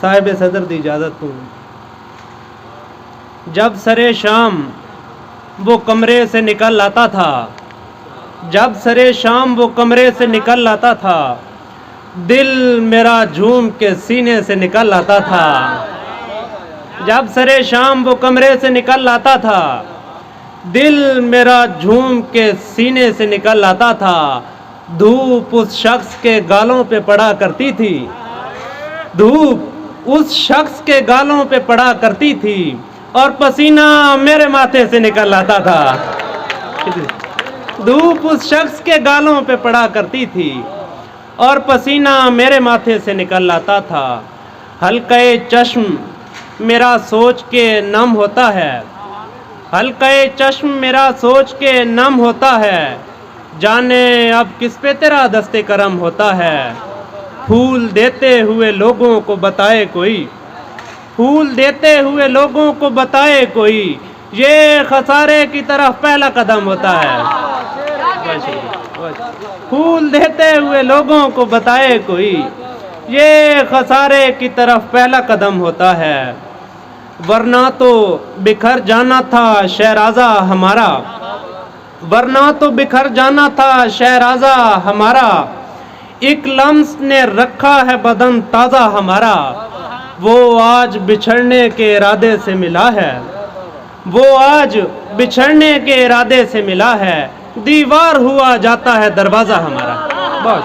صاحب صدر دی اجازت ہوں۔ جب سرے شام وہ کمرے سے نکل آتا تھا، جب سرے شام وہ کمرے سے نکل آتا تھا، دل میرا جھوم کے سینے سے نکل آتا تھا۔ جب سرے شام وہ کمرے سے نکل آتا تھا، دل میرا جھوم کے سینے سے نکل آتا تھا۔ دھوپ اس شخص کے گالوں پہ پڑا کرتی تھی، دھوپ اس شخص کے گالوں پہ پڑا کرتی تھی، اور پسینہ میرے ماتھے سے نکل آتا تھا۔ دھوپ اس شخص کے گالوں پہ پڑا کرتی تھی، اور پسینہ میرے ماتھے سے نکل آتا تھا۔ حلقہ چشم میرا سوچ کے نم ہوتا ہے، حلقہ چشم میرا سوچ کے نم ہوتا ہے، جانے اب کس پہ تیرا دست کرم ہوتا ہے۔ پھول دیتے ہوئے لوگوں کو بتائے کوئی، پھول دیتے ہوئے لوگوں کو بتائے کوئی، یہ خسارے کی طرف پہلا قدم ہوتا ہے۔ پھول دیتے ہوئے لوگوں کو بتائے کوئی، یہ خسارے کی طرف پہلا قدم ہوتا ہے۔ ورنہ تو بکھر جانا تھا شہرازہ ہمارا، ورنہ تو بکھر جانا تھا شہرازہ ہمارا، ایک لمس نے رکھا ہے بدن تازہ ہمارا۔ وہ آج بچھڑنے کے ارادے سے ملا ہے، وہ آج بچھڑنے کے ارادے سے ملا ہے، دیوار ہوا جاتا ہے دروازہ ہمارا۔ بس